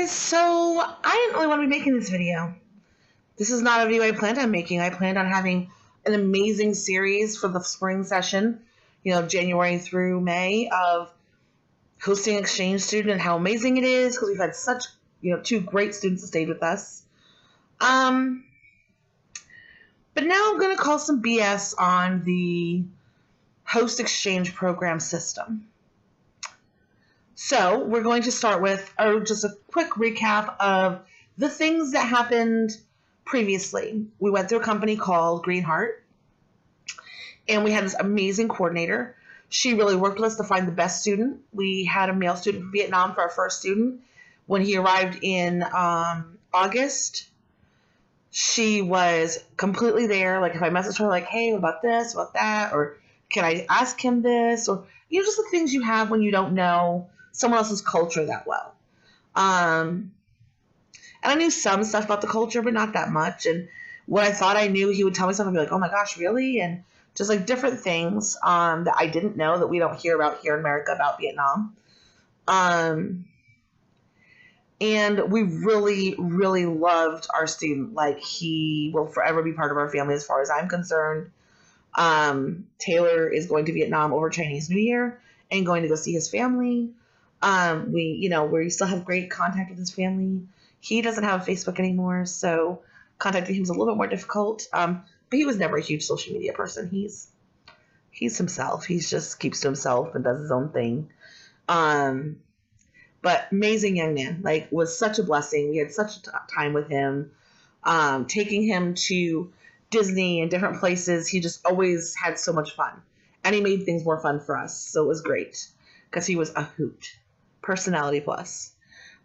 guys, so I didn't really want to be making this video. This is not a video I planned on making. I planned on having an amazing series for the spring session, January through May, of hosting exchange student and how amazing it is because we've had such, two great students that stayed with us. But now I'm going to call some BS on the host exchange program system. So we're going to start with just a quick recap of the things that happened previously. We went through a company called Green Heart, and we had this amazing coordinator. She really worked with us to find the best student. We had a male student from Vietnam for our first student. When he arrived in August, she was completely there. Like if I messaged her like, hey, what about this, what about that? Or can I ask him this? Or, just the things you have when you don't know someone else's culture that well. And I knew some stuff about the culture, but not that much. And what I thought I knew, he would tell me something and be like, oh my gosh, really? And just like different things that I didn't know that we don't hear about here in America about Vietnam. And we really, really loved our student. Like he will forever be part of our family as far as I'm concerned. Taylor is going to Vietnam over Chinese New Year and going to go see his family. We still have great contact with his family. He doesn't have Facebook anymore, so contacting him is a little bit more difficult. But he was never a huge social media person. He's himself. He just keeps to himself and does his own thing. But amazing young man, was such a blessing. We had such a time with him, taking him to Disney and different places. He just always had so much fun, and he made things more fun for us. So it was great because he was a hoot. Personality plus.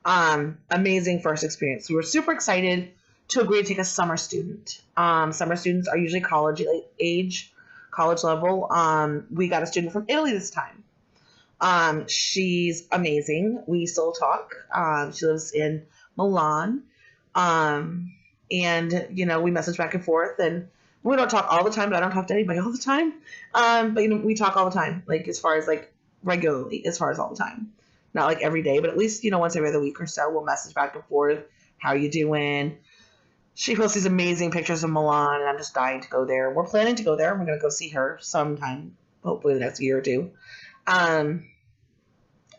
Amazing first experience. We were super excited to agree to take a summer student. Summer students are usually college age, college level. We got a student from Italy this time. She's amazing. We still talk. She lives in Milan. And, we message back and forth, and we don't talk all the time, but I don't talk to anybody all the time. But, we talk all the time, as far as, regularly, as far as all the time. Not, every day, but at least, once every other week or so, we'll message back and forth. How you doing? She posts these amazing pictures of Milan, and I'm just dying to go there. We're planning to go there. We're going to go see her sometime, hopefully the next year or two. And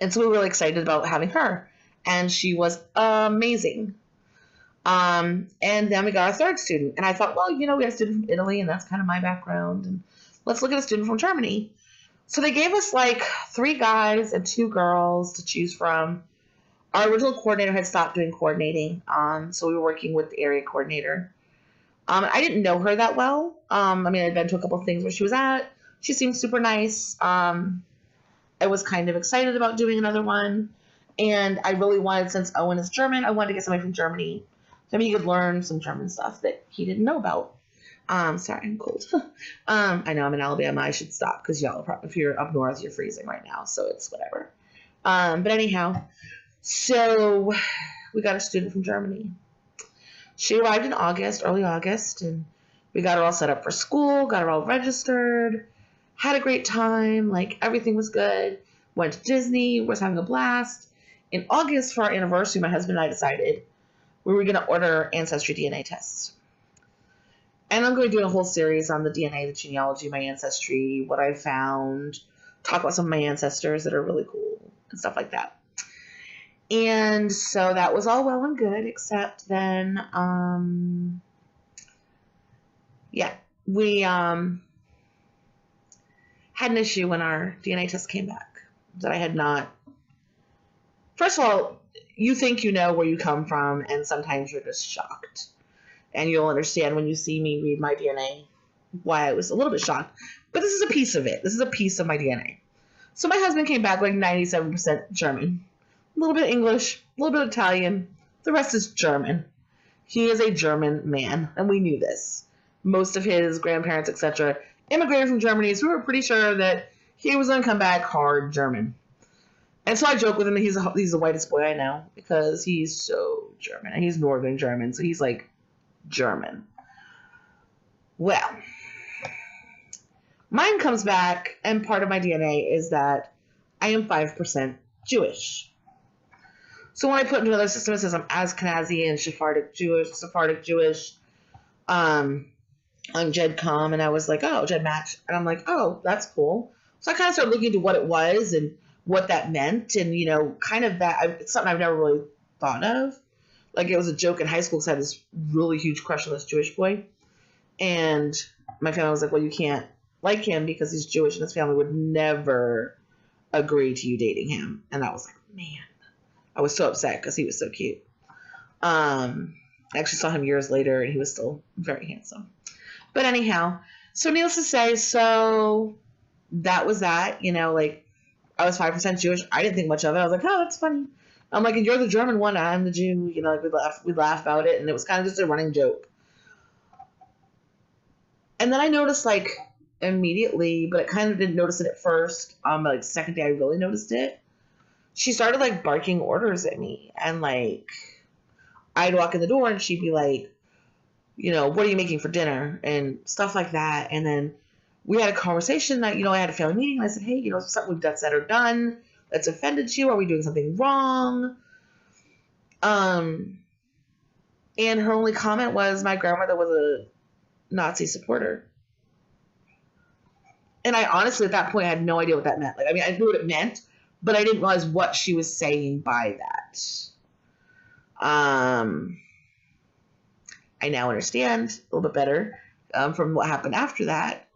so we were really excited about having her. And she was amazing. And then we got our third student. And I thought, well, we had a student from Italy, and that's kind of my background. And let's look at a student from Germany. So they gave us 3 guys and 2 girls to choose from. Our original coordinator had stopped doing coordinating. So we were working with the area coordinator. I didn't know her that well. I'd been to a couple of things where she was at. She seemed super nice. I was kind of excited about doing another one. And I really wanted, since Owen is German, I wanted to get somebody from Germany. So he could learn some German stuff that he didn't know about. Sorry, I'm cold. I know I'm in Alabama. I should stop because y'all, if you're up north, you're freezing right now. So it's whatever. But anyhow, so we got a student from Germany. She arrived in August, early August, and we got her all set up for school, got her all registered, had a great time. Everything was good. Went to Disney, was having a blast. In August, for our anniversary, my husband and I decided we were going to order ancestry DNA tests. And I'm going to do a whole series on the DNA, the genealogy, my ancestry, what I found, talk about some of my ancestors that are really cool and stuff like that. And so that was all well and good, except then, we had an issue when our DNA test came back that I had not. First of all, you think you know where you come from, and sometimes you're just shocked. And you'll understand when you see me read my DNA why I was a little bit shocked. But this is a piece of it. This is a piece of my DNA. So my husband came back 97% German. A little bit English, a little bit Italian. The rest is German. He is a German man, and we knew this. Most of his grandparents, etc., immigrated from Germany, so we were pretty sure that he was going to come back hard German. And so I joke with him that he's the whitest boy I know because he's so German. And he's Northern German, so he's German. Well, mine comes back, and part of my DNA is that I am 5% Jewish. So when I put into another system, it says I'm Ashkenazi and Sephardic Jewish. On GEDCOM, and I was like, oh, GEDmatch. And I'm like, oh, that's cool. So I kind of started looking into what it was and what that meant, and, you know, kind of that. It's something I've never really thought of. Like, it was a joke in high school because I had this really huge crush on this Jewish boy. And my family was like, well, you can't like him because he's Jewish, and his family would never agree to you dating him. And I was like, man. I was so upset because he was so cute. I actually saw him years later, and he was still very handsome. But anyhow, so needless to say, so that was that, you know, like, I was 5% Jewish. I didn't think much of it. I was like, oh, that's funny. I'm like, and you're the German one, I'm the Jew, you know, like, we'd laugh about it, and it was kind of just a running joke. And then I noticed, like, immediately, but I kind of didn't notice it at first, like, second day I really noticed it. She started, like, barking orders at me, and, like, I'd walk in the door, and she'd be like, you know, what are you making for dinner? And stuff like that. And then we had a conversation that, you know, I had a family meeting. And I said, hey, you know, something we've done said or done that's offended you. Are we doing something wrong? And her only comment was my grandmother was a Nazi supporter. And I honestly, at that point, I had no idea what that meant. Like, I mean, I knew what it meant, but I didn't realize what she was saying by that. I now understand a little bit better from what happened after that.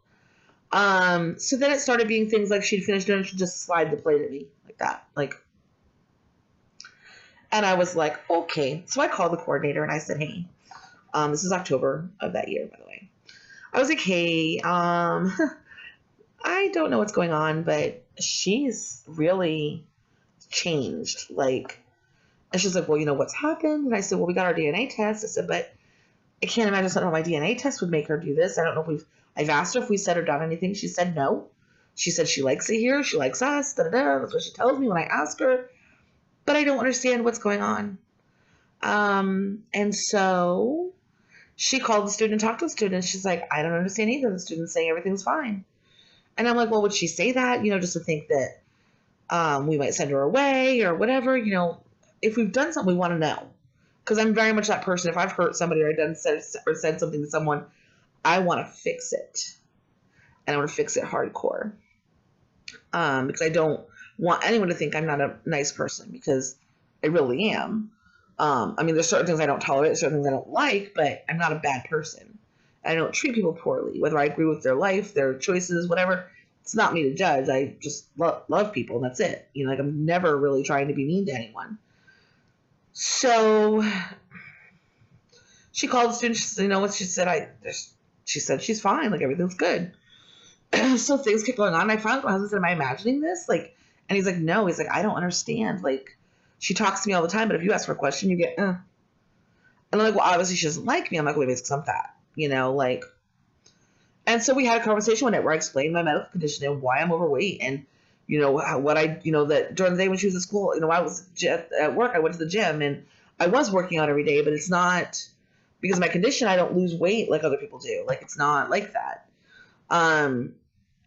So then it started being things like she'd finish dinner and she'd just slide the plate at me like that. Like, and I was like, okay. So I called the coordinator and I said, hey, this is October of that year, by the way. I was like, hey, I don't know what's going on, but she's really changed. Like, and she's like, well, you know what's happened? And I said, well, we got our DNA test. I said, but I can't imagine something on my DNA test would make her do this. I don't know if I've asked her if we said or done anything. She said no. She said she likes it here. She likes us. Da-da-da. That's what she tells me when I ask her. But I don't understand what's going on. And so she called the student and talked to the student. She's like, I don't understand either. The student's saying everything's fine. And I'm like, well, would she say that, you know, just to think that we might send her away or whatever? You know, if we've done something, we want to know. Because I'm very much that person. If I've hurt somebody or said something to someone, I want to fix it. And I want to fix it hardcore. Because I don't want anyone to think I'm not a nice person, because I really am. I mean, there's certain things I don't tolerate, certain things I don't like, but I'm not a bad person. I don't treat people poorly, whether I agree with their life, their choices, whatever. It's not me to judge. I just love people, and that's it. You know, like, I'm never really trying to be mean to anyone. So she called the student. She said, you know what? She said, she said she's fine. Like, everything's good. So things kept going on. I finally, my husband said, am I imagining this? Like, and he's like, no. He's like, I don't understand. Like, she talks to me all the time, but if you ask her a question, you get, And I'm like, well, obviously she doesn't like me. I'm like, wait, it's because I'm fat, you know, like. And so we had a conversation one night where I explained my medical condition and why I'm overweight, and, you know, what I, you know, that during the day when she was at school, you know, I was at work, I went to the gym, and I was working out every day, but it's not because of my condition. I don't lose weight like other people do. Like, it's not like that.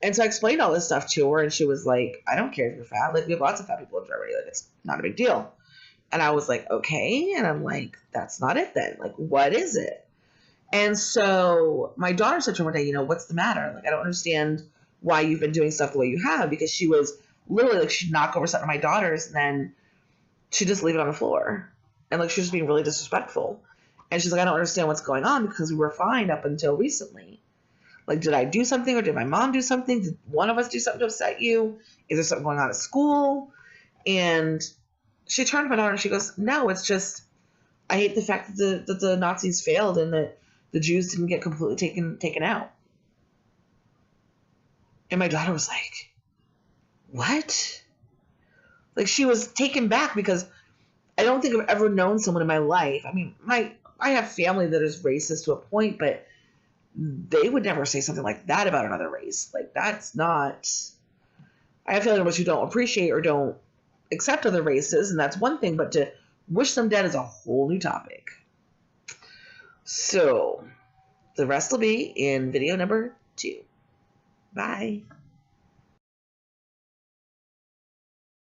And so I explained all this stuff to her, and she was like, I don't care if you're fat. Like, we have lots of fat people in Germany. Like, it's not a big deal. And I was like, okay. And I'm like, that's not it then. Like, what is it? And so my daughter said to her one day, you know, what's the matter? Like, I don't understand why you've been doing stuff the way you have, because she was literally like, she'd knock over something of my daughter's, and then she'd just leave it on the floor. And like, she was being really disrespectful. And she's like, I don't understand what's going on, because we were fine up until recently. Like, did I do something, or did my mom do something? Did one of us do something to upset you? Is there something going on at school? And she turned to my daughter and she goes, no, it's just, I hate the fact that the Nazis failed and that the Jews didn't get completely taken out. And my daughter was like, what? Like, she was taken back, because I don't think I've ever known someone in my life. I mean, I have family that is racist to a point, but they would never say something like that about another race. Like, that's not, I have family members who don't appreciate or don't accept other races, and that's one thing, but to wish them dead is a whole new topic. So the rest will be in video number 2. Bye.